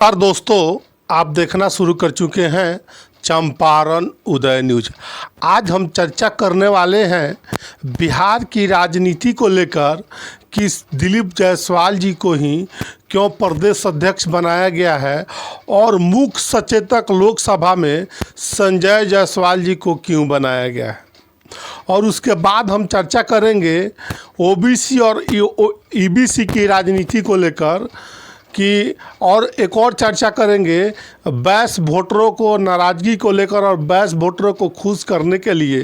नमस्कार दोस्तों, आप देखना शुरू कर चुके हैं चंपारण उदय न्यूज। आज हम चर्चा करने वाले हैं बिहार की राजनीति को लेकर कि दिलीप जायसवाल जी को ही क्यों प्रदेश अध्यक्ष बनाया गया है और मुख्य सचेतक लोकसभा में संजय जायसवाल जी को क्यों बनाया गया है। और उसके बाद हम चर्चा करेंगे ओबीसी और ईबीसी की राजनीति को लेकर कि और एक और चर्चा करेंगे बैस वोटरों को नाराज़गी को लेकर और बैस वोटरों को खुश करने के लिए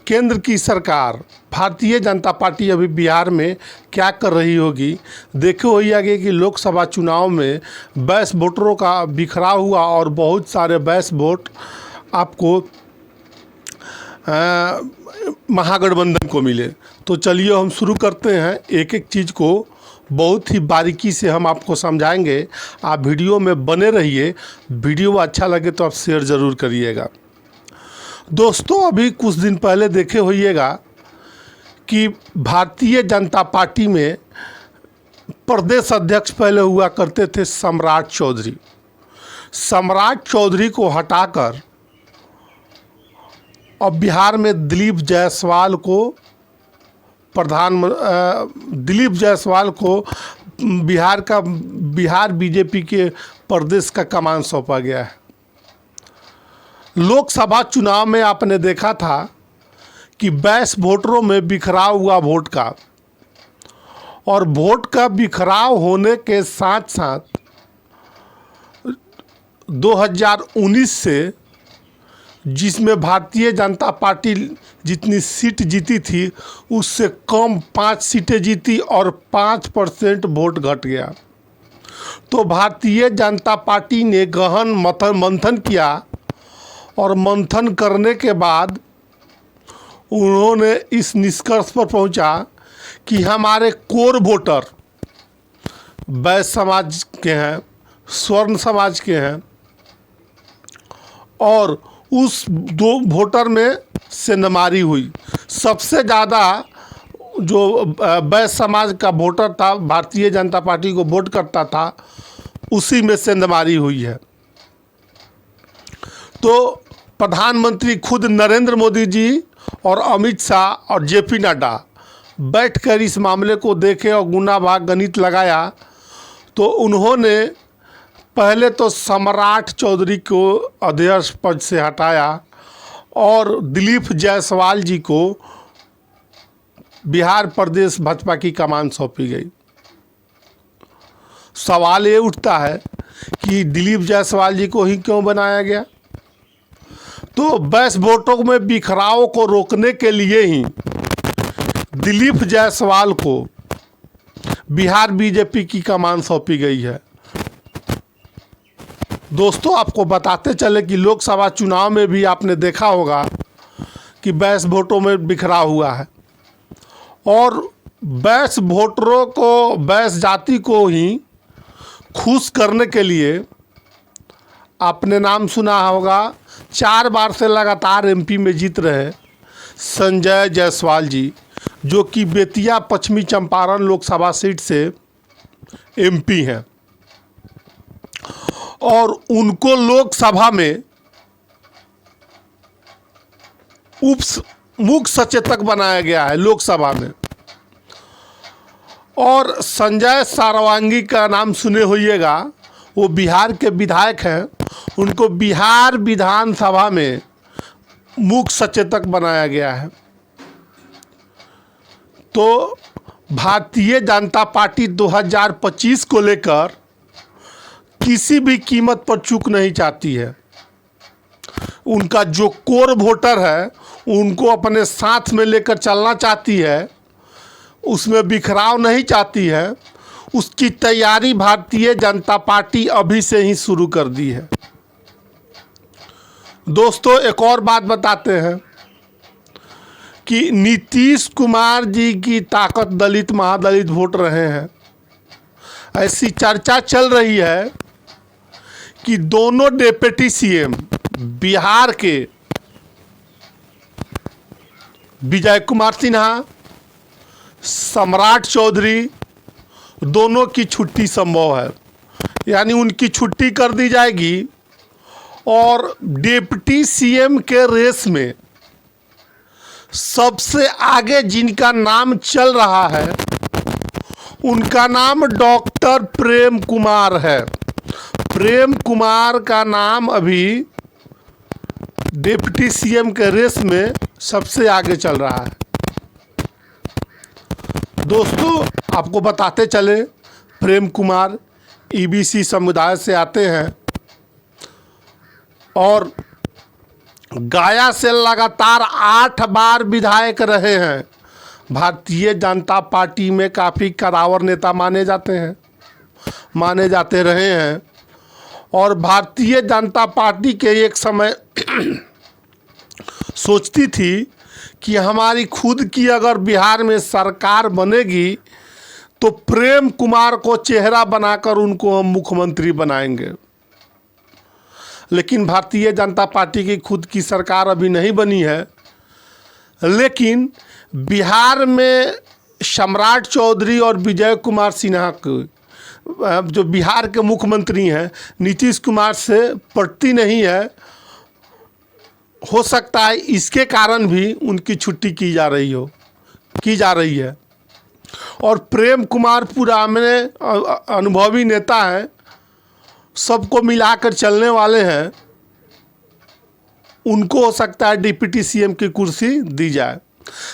केंद्र की सरकार भारतीय जनता पार्टी अभी बिहार में क्या कर रही होगी। देखे हुई आगे कि लोकसभा चुनाव में बैस वोटरों का बिखराव हुआ और बहुत सारे बैस वोट आपको महागठबंधन को मिले। तो चलिए हम शुरू करते हैं, एक एक चीज़ को बहुत ही बारीकी से हम आपको समझाएंगे। आप वीडियो में बने रहिए। वीडियो अच्छा लगे तो आप शेयर ज़रूर करिएगा। दोस्तों, अभी कुछ दिन पहले देखे होइएगा कि भारतीय जनता पार्टी में प्रदेश अध्यक्ष पहले हुआ करते थे सम्राट चौधरी। सम्राट चौधरी को हटाकर अब बिहार में दिलीप जायसवाल को बिहार बीजेपी के प्रदेश का कमान सौंपा गया है। लोकसभा चुनाव में आपने देखा था कि बैस वोटरों में बिखराव हुआ वोट का, और वोट का बिखराव होने के साथ साथ 2019 से जिसमें भारतीय जनता पार्टी जितनी सीट जीती थी उससे कम 5 सीटें जीती और 5% वोट घट गया। तो भारतीय जनता पार्टी ने गहन मंथन किया और मंथन करने के बाद उन्होंने इस निष्कर्ष पर पहुंचा कि हमारे कोर वोटर बैस समाज के हैं, स्वर्ण समाज के हैं, और उस दो वोटर में सेंधमारी हुई। सबसे ज़्यादा जो बैस समाज का वोटर था, भारतीय जनता पार्टी को वोट करता था, उसी में सेंधमारी हुई है। तो प्रधानमंत्री खुद नरेंद्र मोदी जी और अमित शाह और जेपी नड्डा बैठकर इस मामले को देखे और गुना भाग गणित लगाया। तो उन्होंने पहले तो सम्राट चौधरी को अध्यक्ष पद से हटाया और दिलीप जायसवाल जी को बिहार प्रदेश भाजपा की कमान सौंपी गई। सवाल ये उठता है कि दिलीप जायसवाल जी को ही क्यों बनाया गया। तो बैस वोटों में बिखराव को रोकने के लिए ही दिलीप जायसवाल को बिहार बीजेपी की कमान सौंपी गई है। दोस्तों, आपको बताते चले कि लोकसभा चुनाव में भी आपने देखा होगा कि बैस वोटों में बिखराव हुआ है, और बैस वोटरों को, बैस जाति को ही खुश करने के लिए आपने नाम सुना होगा, 4 बार से लगातार एमपी में जीत रहे संजय जायसवाल जी, जो कि बेतिया पश्चिमी चंपारण लोकसभा सीट से एमपी हैं, और उनको लोकसभा में मुख्य सचेतक बनाया गया है लोकसभा में। और संजय सारवांगी का नाम सुने होइएगा, वो बिहार के विधायक हैं, उनको बिहार विधानसभा में मुख्य सचेतक बनाया गया है। तो भारतीय जनता पार्टी 2025 को लेकर किसी भी कीमत पर चूक नहीं चाहती है। उनका जो कोर वोटर है उनको अपने साथ में लेकर चलना चाहती है, उसमें बिखराव नहीं चाहती है। उसकी तैयारी भारतीय जनता पार्टी अभी से ही शुरू कर दी है। दोस्तों, एक और बात बताते हैं कि नीतीश कुमार जी की ताकत दलित महादलित वोट रहे हैं। ऐसी चर्चा चल रही है कि दोनों डिप्टी सीएम बिहार के विजय कुमार सिन्हा, सम्राट चौधरी, दोनों की छुट्टी संभव है। यानी उनकी छुट्टी कर दी जाएगी और डिप्टी सीएम के रेस में सबसे आगे जिनका नाम चल रहा है उनका नाम डॉक्टर प्रेम कुमार है। प्रेम कुमार का नाम अभी डिप्टी सीएम के रेस में सबसे आगे चल रहा है। दोस्तों, आपको बताते चले, प्रेम कुमार ईबीसी समुदाय से आते हैं और गया से लगातार 8 बार विधायक रहे हैं। भारतीय जनता पार्टी में काफ़ी कदावर नेता माने जाते रहे हैं और भारतीय जनता पार्टी के एक समय सोचती थी कि हमारी खुद की अगर बिहार में सरकार बनेगी तो प्रेम कुमार को चेहरा बनाकर उनको हम मुख्यमंत्री बनाएंगे। लेकिन भारतीय जनता पार्टी की खुद की सरकार अभी नहीं बनी है, लेकिन बिहार में सम्राट चौधरी और विजय कुमार सिन्हा को, जो बिहार के मुख्यमंत्री हैं, नीतीश कुमार से पटती नहीं है। हो सकता है इसके कारण भी उनकी छुट्टी की जा रही है। और प्रेम कुमार पुराने अनुभवी नेता हैं, सबको मिलाकर चलने वाले हैं, उनको हो सकता है डिप्टी सीएम की कुर्सी दी जाए।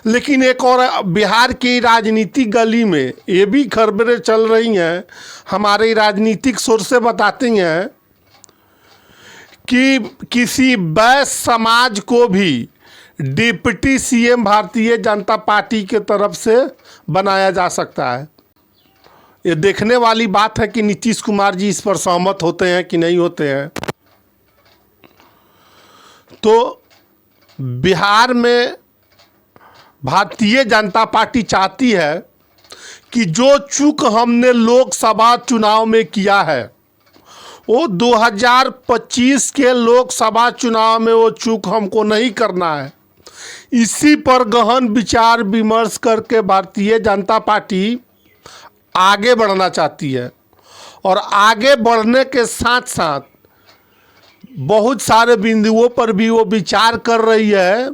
लेकिन एक और बिहार की राजनीतिक गली में ये भी खबरें चल रही हैं, हमारे राजनीतिक सोर्सें बताती हैं कि किसी वैश्य समाज को भी deputy CM Bharatiya Janata party के तरफ से बनाया जा सकता है। ये देखने वाली बात है कि नीतीश कुमार जी इस पर सहमत होते हैं कि नहीं होते हैं। तो बिहार में भारतीय जनता पार्टी चाहती है कि जो चूक हमने लोकसभा चुनाव में किया है वो 2025 के लोकसभा चुनाव में वो चूक हमको नहीं करना है। इसी पर गहन विचार विमर्श करके भारतीय जनता पार्टी आगे बढ़ना चाहती है और आगे बढ़ने के साथ साथ बहुत सारे बिंदुओं पर भी वो विचार कर रही है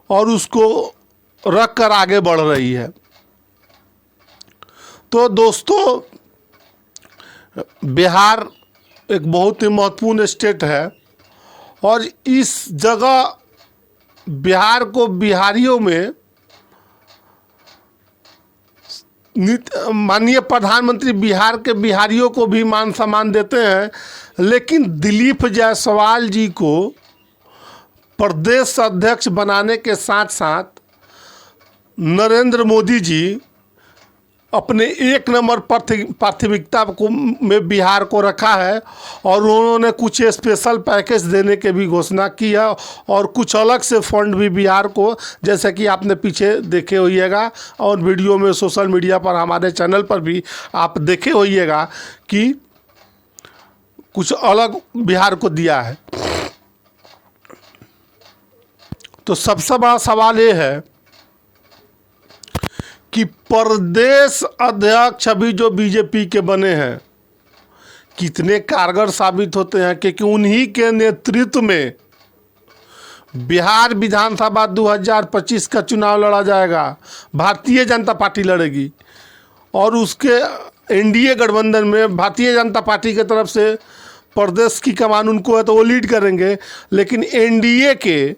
और उसको रख कर आगे बढ़ रही है। तो दोस्तों, बिहार एक बहुत ही महत्वपूर्ण स्टेट है और इस जगह बिहार को बिहारियों में माननीय प्रधानमंत्री बिहार के बिहारियों को भी मान सम्मान देते हैं, लेकिन दिलीप जायसवाल जी को प्रदेश अध्यक्ष बनाने के साथ साथ नरेंद्र मोदी जी अपने 1 नंबर प्राथमिकता को में बिहार को रखा है और उन्होंने कुछ स्पेशल पैकेज देने की भी घोषणा की है और कुछ अलग से फंड भी बिहार को, जैसे कि आपने पीछे देखे होइएगा और वीडियो में सोशल मीडिया पर हमारे चैनल पर भी आप देखे होइएगा कि कुछ अलग बिहार को दिया है। तो सबसे बड़ा सवाल ये है कि प्रदेश अध्यक्ष अभी जो बीजेपी के बने हैं कितने कारगर साबित होते हैं, क्योंकि उन्हीं के नेतृत्व में बिहार विधानसभा 2025 का चुनाव लड़ा जाएगा। भारतीय जनता पार्टी लड़ेगी और उसके एनडीए गठबंधन में भारतीय जनता पार्टी की तरफ से प्रदेश की कमान उनको है तो वो लीड करेंगे, लेकिन एनडीए के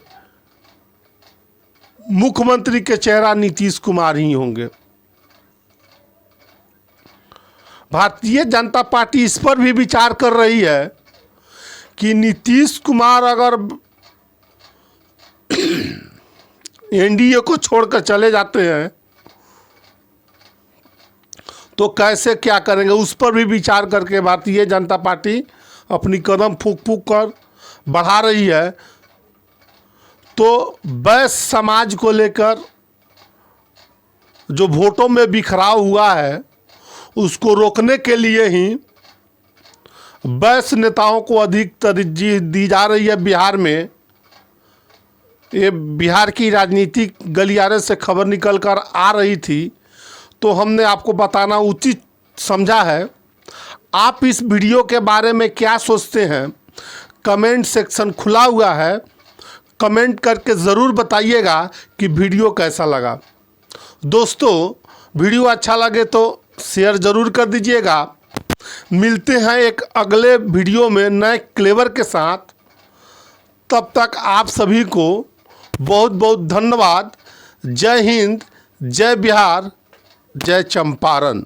मुख्यमंत्री के चेहरा नीतीश कुमार ही होंगे। भारतीय जनता पार्टी इस पर भी विचार कर रही है कि नीतीश कुमार अगर एनडीए को छोड़कर चले जाते हैं तो कैसे क्या करेंगे, उस पर भी विचार करके भारतीय जनता पार्टी अपनी कदम फूंक फूंक कर बढ़ा रही है। तो वैश्य समाज को लेकर जो वोटों में बिखराव हुआ है उसको रोकने के लिए ही वैश्य नेताओं को अधिक तरजीह दी जा रही है बिहार में। ये बिहार की राजनीतिक गलियारे से खबर निकल कर आ रही थी तो हमने आपको बताना उचित समझा है। आप इस वीडियो के बारे में क्या सोचते हैं? कमेंट सेक्शन खुला हुआ है, कमेंट करके ज़रूर बताइएगा कि वीडियो कैसा लगा। दोस्तों, वीडियो अच्छा लगे तो शेयर ज़रूर कर दीजिएगा। मिलते हैं एक अगले वीडियो में नए क्लेवर के साथ। तब तक आप सभी को बहुत बहुत धन्यवाद। जय हिंद, जय बिहार, जय चंपारण।